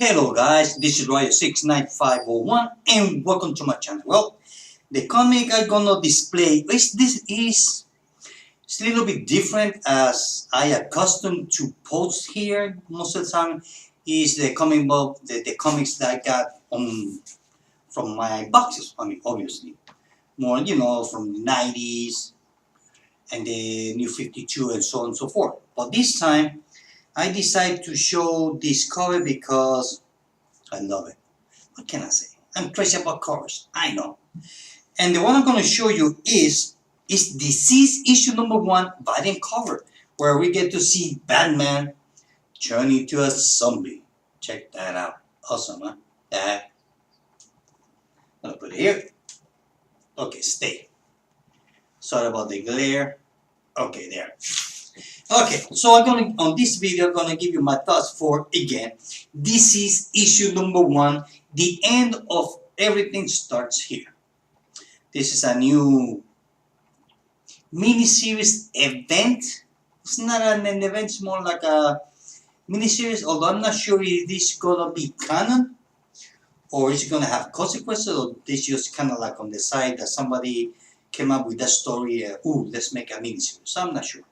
Hello guys, this is Royal69501 and welcome to my channel. Well, the comic I'm gonna display is it's a little bit different as I accustomed to post here most of the time is the comic book, the comics that I got from my boxes. I mean obviously. More from the 90s and the New 52 and so on and so forth. But this time I decided to show this cover because I love it. What can I say? I'm crazy about covers. I know. And the one I'm going to show you is DCeased issue #1 variant cover, where we get to see Batman turn into a zombie. Check that out. Awesome, huh? I'm going to put it here. Okay, stay. Sorry about the glare. Okay, there. Okay, so on this video, I'm gonna give you my thoughts for again. DCeased issue #1. The end of everything starts here. This is a new miniseries event. It's not an event; it's more like a miniseries. Although I'm not sure if this is gonna be canon or is it gonna have consequences, or this just kind of like on the side that somebody came up with that story. Ooh, let's make a miniseries. So I'm not sure.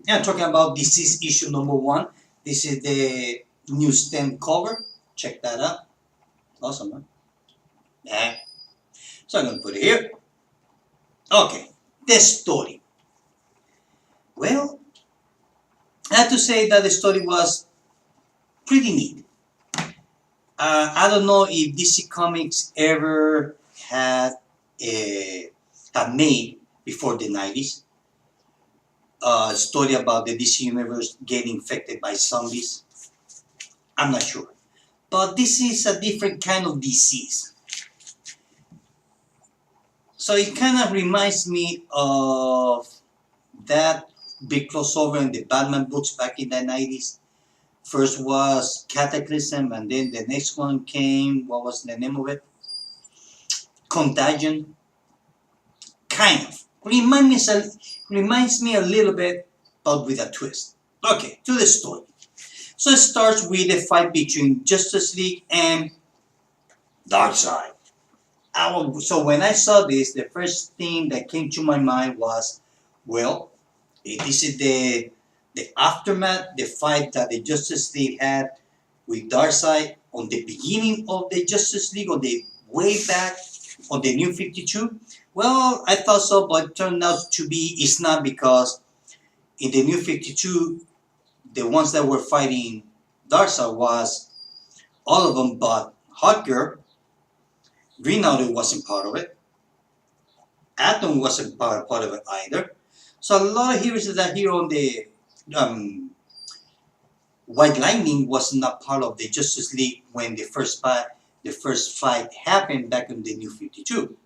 Yeah, talking about DCeased issue #1. This is the newsstand cover. Check that out. Awesome, huh? Yeah. So I'm going to put it here. Okay, the story. Well, I have to say that the story was pretty neat. I don't know if DC Comics ever had made before the 90s. A story about the DC Universe getting infected by zombies. I'm not sure. But this is a different kind of disease. So it kind of reminds me of that big crossover in the Batman books back in the 90s. First was Cataclysm, and then the next one came, what was the name of it? Contagion. Kind of. Reminds me a little bit, but with a twist. Okay, to the story. So it starts with a fight between Justice League and Darkseid. So when I saw this, the first thing that came to my mind was, well, this is the aftermath, the fight that the Justice League had with Darkseid on the beginning of the Justice League, on the way back on the New 52. Well, I thought so, but it turned out to be it's not, because in the New 52, the ones that were fighting Darkseid was all of them but Hawker. Green Arrow wasn't part of it. Atom wasn't part of it either. So a lot of heroes that here on the White Lightning was not part of the Justice League when the first fight happened back in the New 52.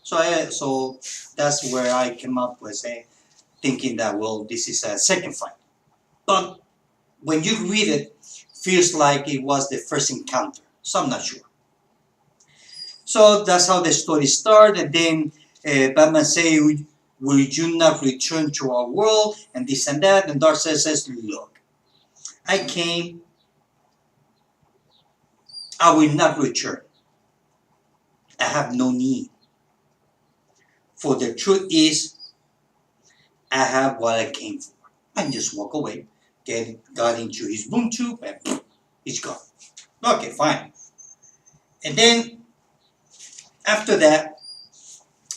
So that's where I came up with thinking that, well, this is a second fight. But when you read it, feels like it was the first encounter. So I'm not sure. So that's how the story started. And then Batman say, will you not return to our world? And this and that. And Darkseid says, look, I came. I will not return. I have no need. For the truth is, I have what I came for. And just walk away. Got into his boom tube and it's gone. Okay, fine. And then after that,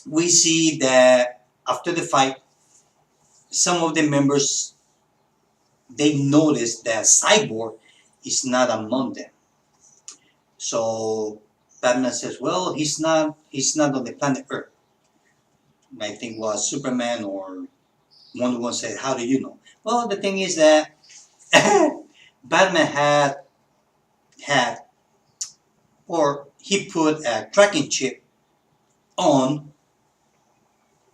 we see that after the fight, some of the members, they notice that Cyborg is not among them. So Batman says, well, he's not on the planet Earth. I think it was Superman or Wonder Woman said, how do you know? Well, the thing is that Batman he put a tracking chip on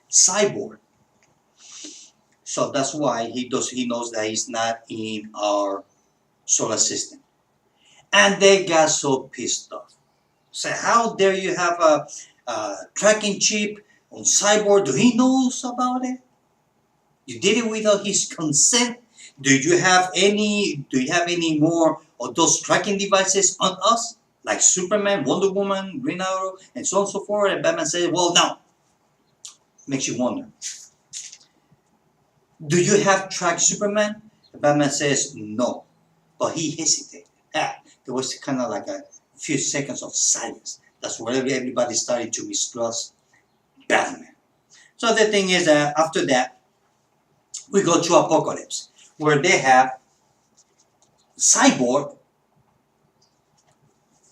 Cyborg. So that's why he knows that he's not in our solar system. And they got so pissed off. So how dare you have a tracking chip on Cyborg? Do he knows about it? You did it without his consent. Do you have any more of those tracking devices on us? Like Superman, Wonder Woman, Green Arrow, and so on and so forth. And Batman says, well, now, makes you wonder. Do you have tracked Superman? Batman says, no. But he hesitated. There was kind of like a few seconds of silence. That's where everybody started to mistrust Batman. So the thing is that after that, we go to Apocalypse, where they have Cyborg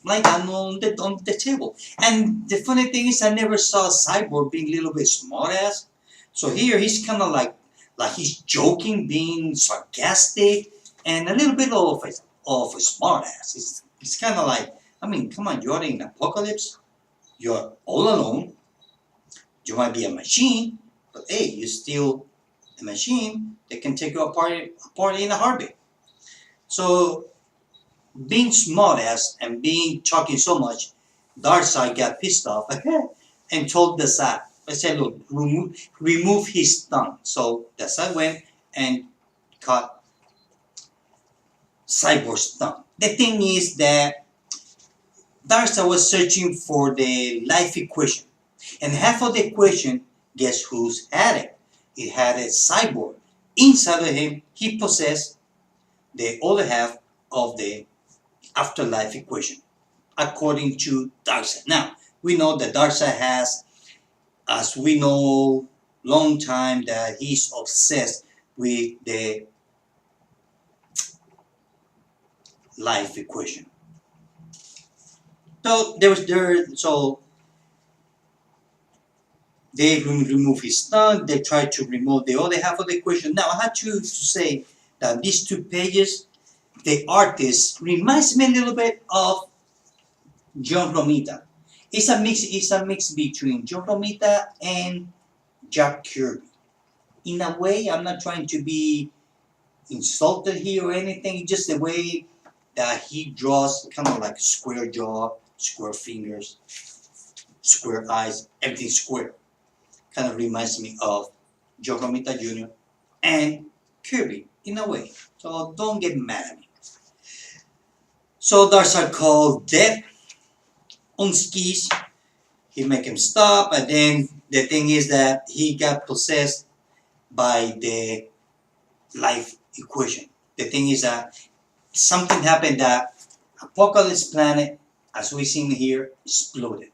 like on the table. And the funny thing is, I never saw Cyborg being a little bit smart ass. So here he's kind of like he's joking, being sarcastic, and a little bit of a smart ass. It's kind of like, I mean, come on, you're in Apocalypse, you're all alone. You might be a machine, but hey, you're still a machine that can take you apart in a heartbeat. So being smart ass and talking so much, Darkseid got pissed off and told Darkseid, I said, look, remove his tongue. So Darkseid went and cut Cyborg's tongue. The thing is that Darkseid was searching for the life equation. And half of the equation, guess who's had it? It had a cyborg. Inside of him, he possessed the other half of the afterlife equation, according to Darkseid. Now, we know that Darkseid has, as we know, long time that he's obsessed with the life equation. So they remove his tongue, they try to remove the other half of the equation. Now, I had to say that these 2 pages, the artist reminds me a little bit of John Romita. It's a mix between John Romita and Jack Kirby. In a way, I'm not trying to be insulted here or anything, just the way that he draws, kind of like square jaw, square fingers, square eyes, everything square. Kind of reminds me of Joe Romita Jr. and Kirby in a way. So don't get mad at me. So Darkseid called Death on skis. He make him stop, and then the thing is that he got possessed by the life equation. The thing is that something happened that Apocalypse planet, as we seen here, exploded.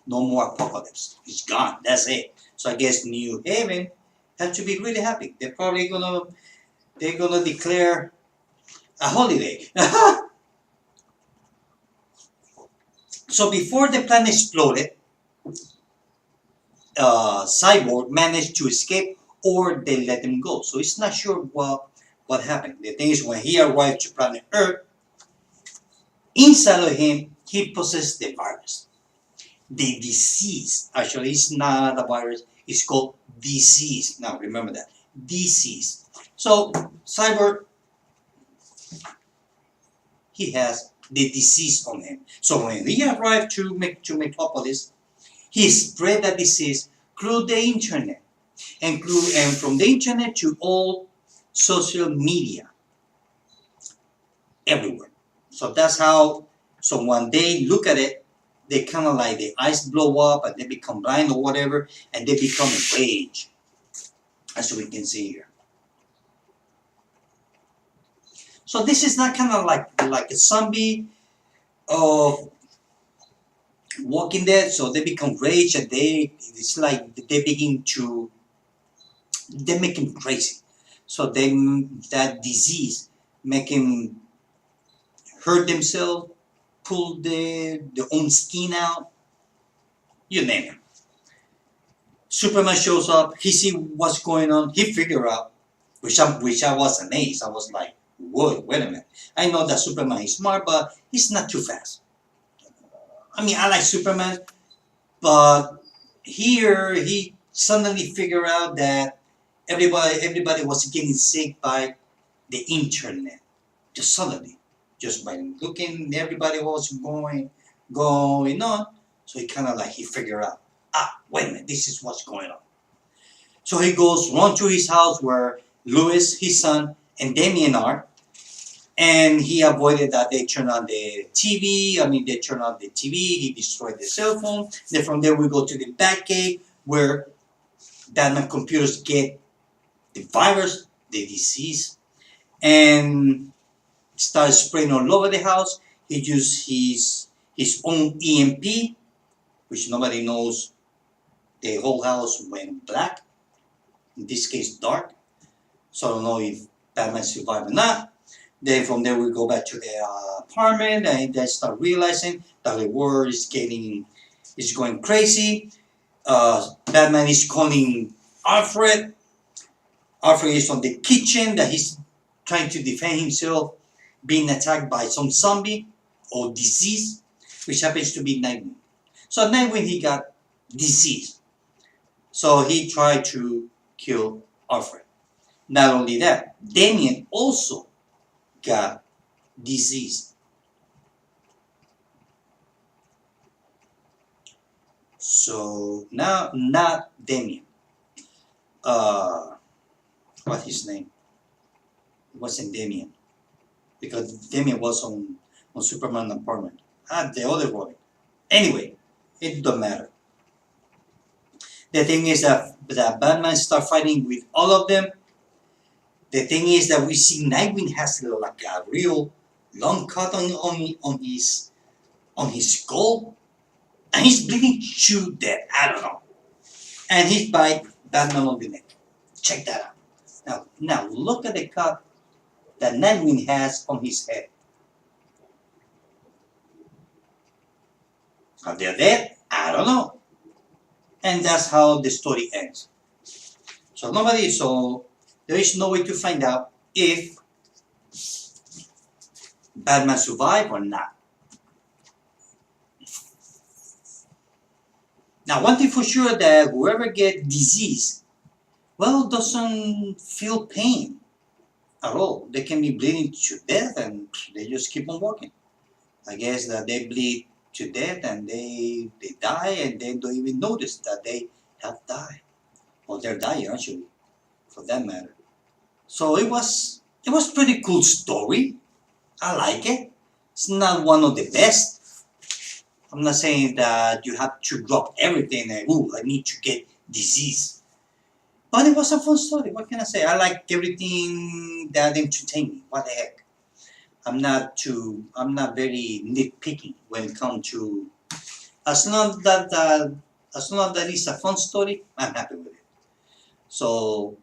No more Apocalypse. It's gone. That's it. So I guess New Haven have to be really happy. They're probably gonna declare a holiday. So before the planet exploded, Cyborg managed to escape, or they let him go. So it's not sure what happened. The thing is, when he arrived to planet Earth, inside of him, he possessed the virus. The disease, actually, it's not a virus, it's called DCeased. Now, remember that. DCeased. So, Cyborg, he has the disease on him. So, when he arrived to Metropolis, he spread that disease through the internet. And from the internet to all social media. Everywhere. So, that's how, so when they look at it, they kind of like the eyes blow up and they become blind or whatever, and they become enraged, as we can see here. So this is not kind of like a zombie of Walking Dead. So they become rage, and it's like they make him crazy. So that disease make him hurt themselves, pull their own skin out, you name it. Superman shows up, he see what's going on, he figure out, which I was amazed. I was like, whoa, wait a minute. I know that Superman is smart, but he's not too fast. I mean, I like Superman, but here he suddenly figured out that everybody was getting sick by the internet. Just suddenly. Just by looking, everybody was going on. So he figured out, wait a minute, this is what's going on. So he run to his house where Louis, his son, and Damien are. And he avoided that they turn on the TV. They turn on the TV. He destroyed the cell phone. Then from there we go to the Batcave where Batman computers get the virus, the disease, and started spraying all over the house. He used his own EMP, which nobody knows. The whole house went black. In this case, dark. So I don't know if Batman survived or not. Then from there we go back to the apartment, and they start realizing that the world is going crazy. Batman is calling Alfred. Alfred is on the kitchen that he's trying to defend himself, being attacked by some zombie or disease, which happens to be Nightwing. So Nightwing, he got disease. So he tried to kill Alfred. Not only that, Damien also got disease. So now, not Damien. What's his name? It wasn't Damien. Because Damien was on Superman apartment. The other boy. Anyway, it don't matter. The thing is that Batman start fighting with all of them. The thing is that we see Nightwing has like a real long cut on his skull, and he's bleeding to death. I don't know. And he's by Batman on the neck. Check that out. Now look at the cut that Nightwing has on his head. Are they dead? I don't know. And that's how the story ends. So there is no way to find out if Batman survived or not. Now, one thing for sure, that whoever gets disease, doesn't feel pain at all. They can be bleeding to death and they just keep on walking. I guess that they bleed to death and they die and they don't even notice that they have died. Or they're dying, actually, for that matter. So it was pretty cool story. I like it. It's not one of the best. I'm not saying that you have to drop everything and I need to get disease. But it was a fun story. What can I say? I like everything that entertained me. What the heck? I'm not very nitpicky when it comes to as long that it's a fun story, I'm happy with it. So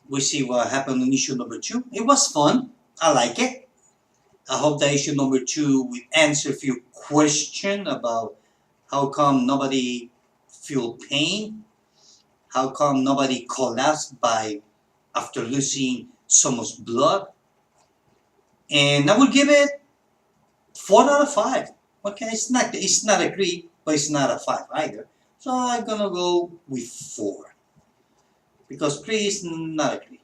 we see what happened in issue number 2. It was fun. I like it. I hope that issue number 2 will answer a few questions about how come nobody feel pain, how come nobody collapsed after losing so much blood. And I will give it 4 out of 5. Okay, it's not a 3, but it's not a 5 either. So I'm gonna go with 4. Because 3 is not a 3.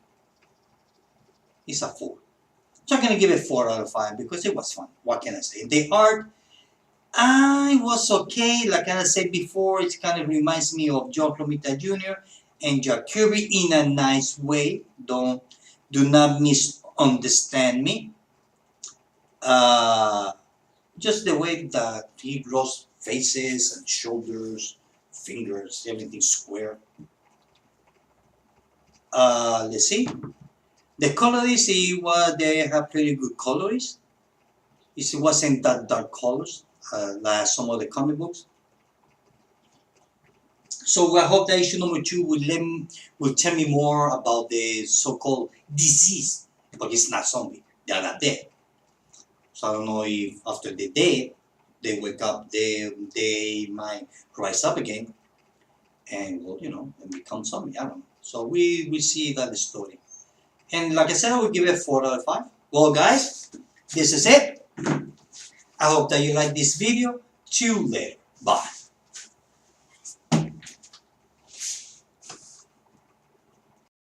It's a 4. So I'm gonna give it 4 out of 5 because it was fun. What can I say? The art, it was okay. Like I said before, it kind of reminds me of John Romita Jr. and Jack Kirby in a nice way. Do not misunderstand me. Just the way that he draws faces and shoulders, fingers, everything square. Let's see. The colorist, they have pretty good colorists. It wasn't that dark colors like some of the comic books. So I hope that issue number 2 will tell me more about the so-called disease, but it's not zombie. They are not dead. So I don't know if after they're dead, they wake up, they might rise up again and and become zombie. I don't know. So we see that story. And like I said, I will give it 4 out of 5. Well, guys, this is it. I hope that you like this video. See you later. Bye.